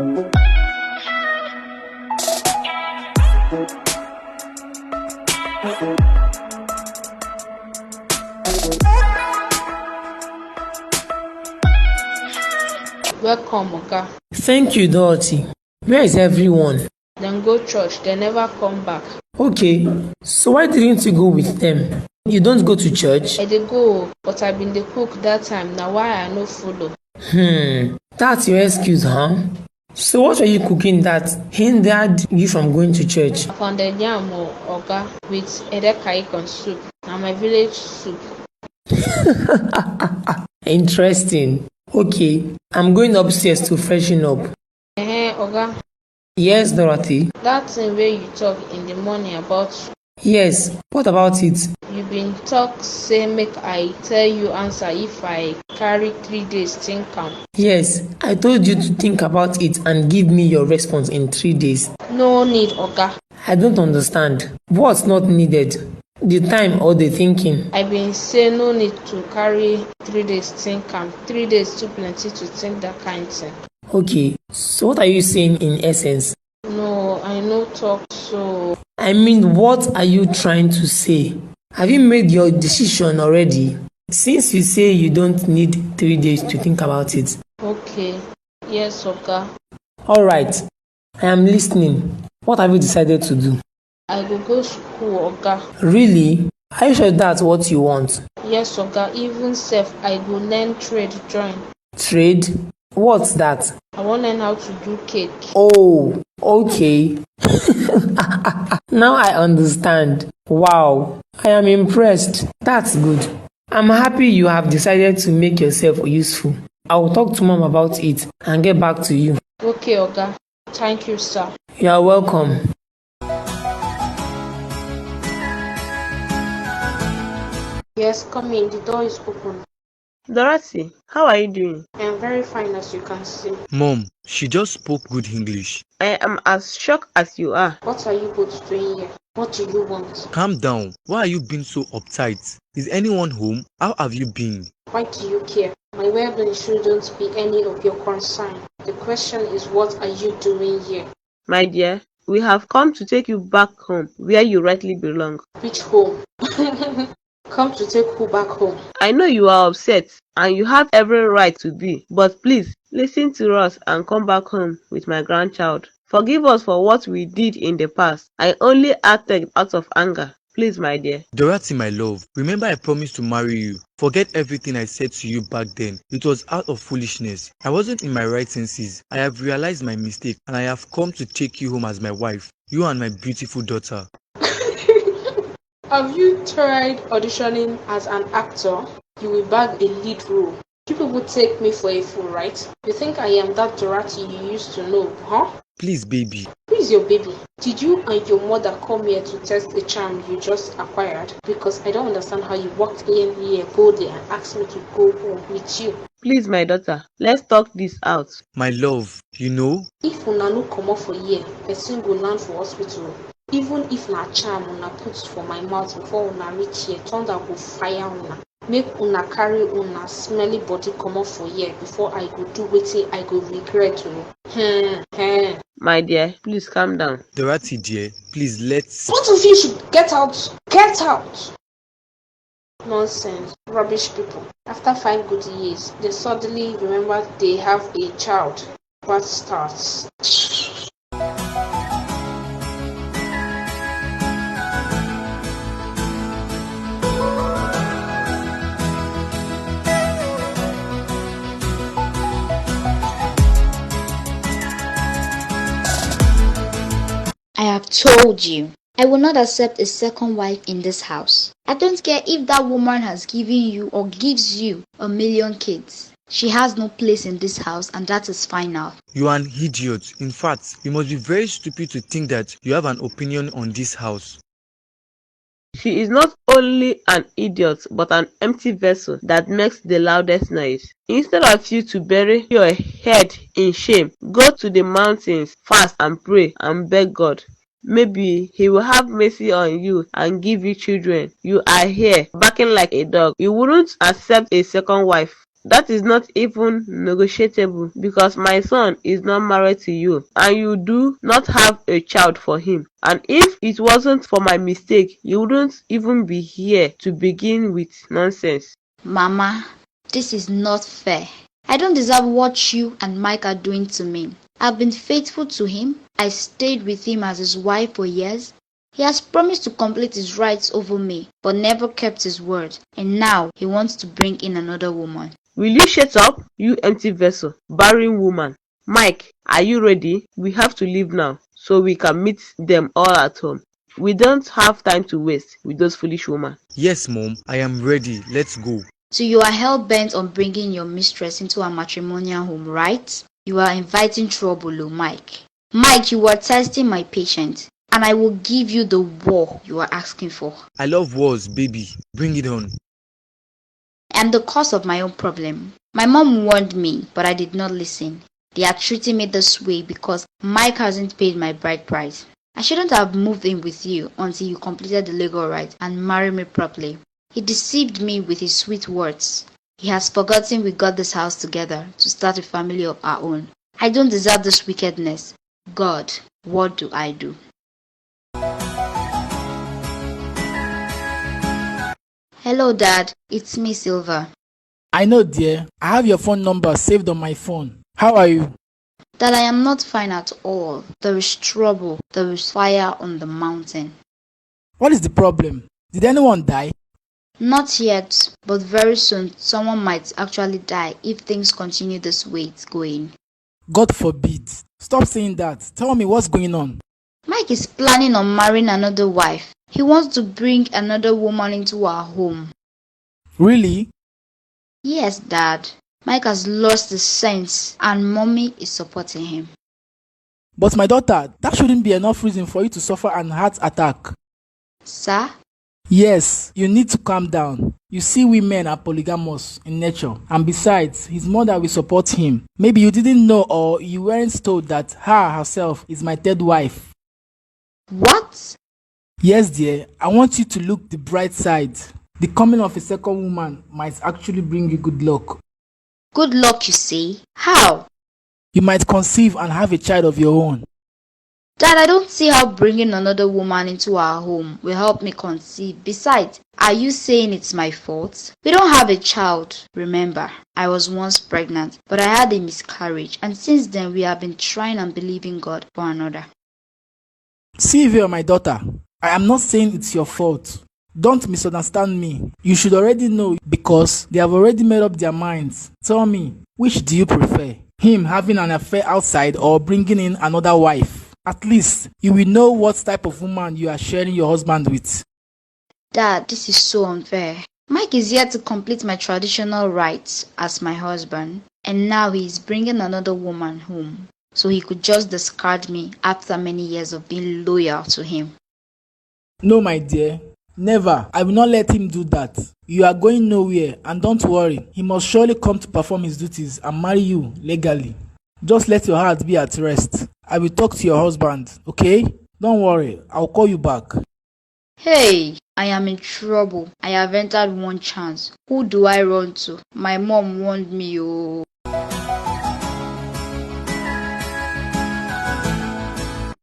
Welcome, Oga. Thank you, Dorothy. Where is everyone? Then go church, they never come back. Okay, so why didn't you go with them? You don't go to church? I dey go, but I been the cook that time, now why I no follow? That's your excuse, huh? So what were you cooking that hindered you from going to church? Pounded yam or Oga with edekaikon soup, na my village soup. Interesting. Okay, I'm going upstairs to freshen up. Oga, Yes, Dorothy? that thing wey you talk in the morning about, Yes, what about it? you been talk say make I tell you answer if I carry 3 days think am. Yes, I told you to think about it and give me your response in 3 days. No need, Oga. I don't understand. What's not needed? The time or the thinking? I been say no need to carry 3 days think am. 3 days too plenty to think that kind thing. Okay, so what are you saying in essence? No, I no talk so. I mean, what are you trying to say? Have you made your decision already? Since you say you don't need 3 days to think about it. Okay. Yes, Oga. Alright, I am listening. What have you decided to do? I go school, Oga. Really? Are you sure that's what you want? Yes, Oga. Even sef, I go learn trade join. Trade? What's that? I wan learn how to do cake. Oh, okay. Now I understand. Wow, I am impressed. That's good. I'm happy you have decided to make yourself useful. I will talk to Mom about it and get back to you. Okay, Oga. Thank you, sir. You are welcome. Yes, come in. The door is open. Dorothy, how are you doing? I am very fine, as you can see. Mom, she just spoke good English. I am as shocked as you are. What are you both doing here? What do you want? Calm down. Why are you being so uptight? Is anyone home? How have you been? Why do you care? My well-being shouldn't be any of your concern. The question is, what are you doing here? My dear, we have come to take you back home, where you rightly belong. Which home? Come to take who back home? I know you are upset, and you have every right to be, but please, listen to us and come back home with my grandchild. Forgive us for what we did in the past. I only acted out of anger. Please, my dear. Dorothy, my love, remember I promised to marry you. Forget everything I said to you back then. It was out of foolishness. I wasn't in my right senses. I have realized my mistake and I have come to take you home as my wife. You and my beautiful daughter. Have you tried auditioning as an actor? You will bag a lead role. You people take me for a fool, right? You think I am that Dorothy you used to know, huh? Please, baby. Who is your baby? Did you and your mother come here to test the charm you just acquired? Because I don't understand how you walked in here boldly and asked me to go home with you. Please, my daughter, let's talk this out. My love, you know? If una no comot for here, person go land for hospital. Even if na charm una put for my mouth before una reach here, thunder go fire una. Make una carry una smelly body comot for here before I go do wetin I go regret o. My dear, please calm down. Dorothy, dear, please let's... Both of you should get out! Get out! Nonsense. Rubbish people. After 5 good years, they suddenly remember they have a child. What starts? I have told you, I will not accept a second wife in this house. I don't care if that woman has given you or gives you 1,000,000 kids. She has no place in this house, and that is final. You are an idiot. In fact, you must be very stupid to think that you have an opinion on this house. She is not only an idiot, but an empty vessel that makes the loudest noise. Instead of you to bury your head in shame, go to the mountains, fast and pray and beg God. Maybe he will have mercy on you and give you children. You are here, barking like a dog. You wouldn't accept a second wife. That is not even negotiable because my son is not married to you and you do not have a child for him. And if it wasn't for my mistake, you wouldn't even be here to begin with nonsense. Mama, this is not fair. I don't deserve what you and Mike are doing to me. I've been faithful to him. I stayed with him as his wife for years. He has promised to complete his rights over me, but never kept his word. And now he wants to bring in another woman. Will you shut up, you empty vessel, barren woman? Mike, are you ready? We have to leave now, so we can meet them all at home. We don't have time to waste with those foolish women. Yes, Mom, I am ready. Let's go. So you are hell-bent on bringing your mistress into a matrimonial home, right? You are inviting trouble, Mike. Mike, you are testing my patience, and I will give you the war you are asking for. I love wars, baby. Bring it on. I am the cause of my own problem. My mom warned me, but I did not listen. They are treating me this way because Mike hasn't paid my bride price. I shouldn't have moved in with you until you completed the legal rights and married me properly. He deceived me with his sweet words. He has forgotten we got this house together to start a family of our own. I don't deserve this wickedness. God, what do I do? Hello, Dad. It's me, Silver. I know, dear. I have your phone number saved on my phone. How are you? Dad, I am not fine at all. There is trouble. There is fire on the mountain. What is the problem? Did anyone die? Not yet, but very soon someone might actually die if things continue this way it's going. God forbid. Stop saying that. Tell me what's going on. Mike is planning on marrying another wife. He wants to bring another woman into our home. Really? Yes, Dad. Mike has lost his sense and Mommy is supporting him. But my daughter, that shouldn't be enough reason for you to suffer an heart attack. Sir? Yes, you need to calm down. You see, we men are polygamous in nature, and besides, his mother will support him. Maybe you didn't know or you weren't told that her herself is my third wife. What? Yes, dear, I want you to look the bright side. The coming of a second woman might actually bring you good luck. Good luck, you say? How? You might conceive and have a child of your own. Dad, I don't see how bringing another woman into our home will help me conceive. Besides, are you saying it's my fault? We don't have a child. Remember, I was once pregnant, but I had a miscarriage, and since then we have been trying and believing God for another. Sylvia, my daughter, I am not saying it's your fault. Don't misunderstand me. You should already know because they have already made up their minds. Tell me, which do you prefer? Him having an affair outside or bringing in another wife? At least you will know what type of woman you are sharing your husband with. Dad, this is so unfair. Mike is here to complete my traditional rights as my husband, and now he is bringing another woman home, so he could just discard me after many years of being loyal to him. No, my dear, never. I will not let him do that. You are going nowhere, and don't worry, he must surely come to perform his duties and marry you legally. Just let your heart be at rest. I will talk to your husband, okay? Don't worry, I'll call you back. Hey, I am in trouble. I have entered one chance. Who do I run to? My mom warned me, oh.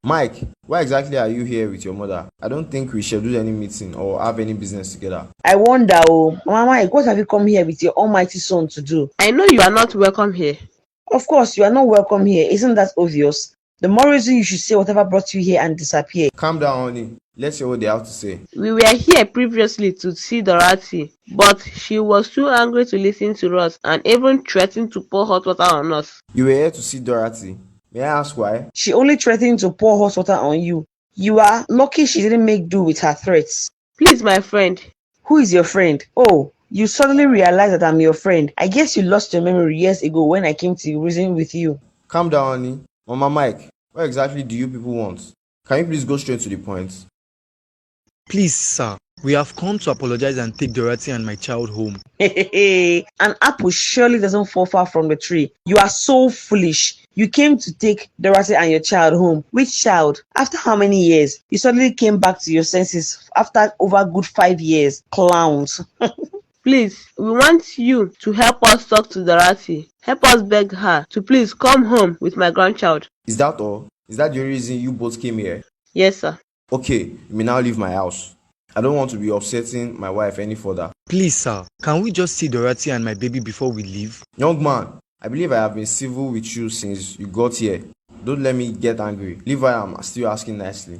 Mike, why exactly are you here with your mother? I don't think we scheduled any meeting or have any business together. I wonder, Mama Mike, what have you come here with your almighty son to do? I know you are not welcome here. Of course, you are not welcome here. Isn't that obvious? The more reason you should say whatever brought you here and disappear. Calm down, honey. Let's hear what they have to say. We were here previously to see Dorothy, but she was too angry to listen to us and even threatened to pour hot water on us. You were here to see Dorothy. May I ask why? She only threatened to pour hot water on you. You are lucky she didn't make do with her threats. Please, my friend. Who is your friend? Oh, you suddenly realize that I'm your friend. I guess you lost your memory years ago when I came to reason with you. Calm down, honey. Mama Mike, what exactly do you people want? Can you please go straight to the point? Please, sir, we have come to apologize and take Dorothy and my child home. An apple surely doesn't fall far from the tree. You are so foolish. You came to take Dorothy and your child home. Which child? After how many years? You suddenly came back to your senses after over good 5 years. Clowns. Please, we want you to help us talk to Dorothy. Help us beg her to please come home with my grandchild. Is that all? Is that the only reason you both came here? Yes, sir. Okay, you may now leave my house. I don't want to be upsetting my wife any further. Please, sir, can we just see Dorothy and my baby before we leave? Young man, I believe I have been civil with you since you got here. Don't let me get angry. Leave where I'm still asking nicely.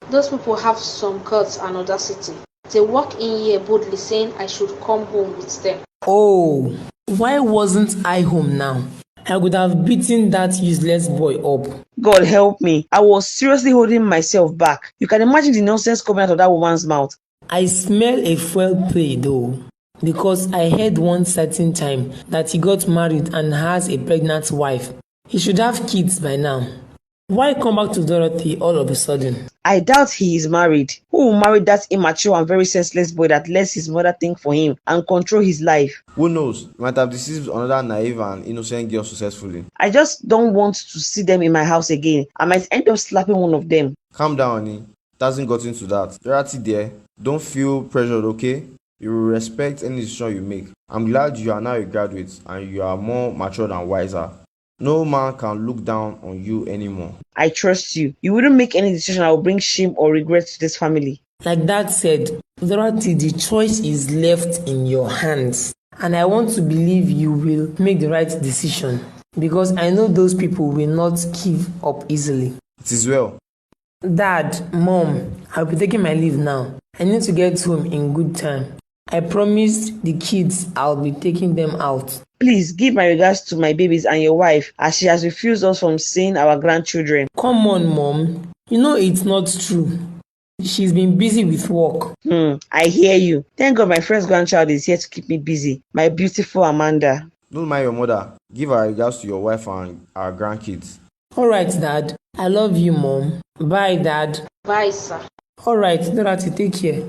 Those people have some guts and audacity. They walk in here boldly saying I should come home with them. Oh, why wasn't I home now? I would have beaten that useless boy up. God help me. I was seriously holding myself back. You can imagine the nonsense coming out of that woman's mouth. I smell a fuel play though, because I heard one certain time that he got married and has a pregnant wife. He should have kids by now. Why come back to Dorothy all of a sudden? I doubt he is married. Who will marry that immature and very senseless boy that lets his mother think for him and control his life? Who knows? You might have deceived another naive and innocent girl successfully. I just don't want to see them in my house again. I might end up slapping one of them. Calm down, honey. It hasn't gotten to that. Dorothy dear, don't feel pressured, okay? You will respect any decision you make. I'm glad you are now a graduate and you are more mature and wiser. No man can look down on you anymore. I trust you. You wouldn't make any decision that will bring shame or regret to this family. Like Dad said, Dorothy, the choice is left in your hands. And I want to believe you will make the right decision. Because I know those people will not give up easily. It is well. Dad, Mom, I'll be taking my leave now. I need to get home in good time. I promised the kids I'll be taking them out. Please give my regards to my babies and your wife, as she has refused us from seeing our grandchildren. Come on, Mom. You know it's not true. She's been busy with work. I hear you. Thank God my first grandchild is here to keep me busy. My beautiful Amanda. Don't mind your mother. Give our regards to your wife and our grandkids. Alright, Dad. I love you, Mom. Bye, Dad. Bye, sir. Alright, Dorothy, take care.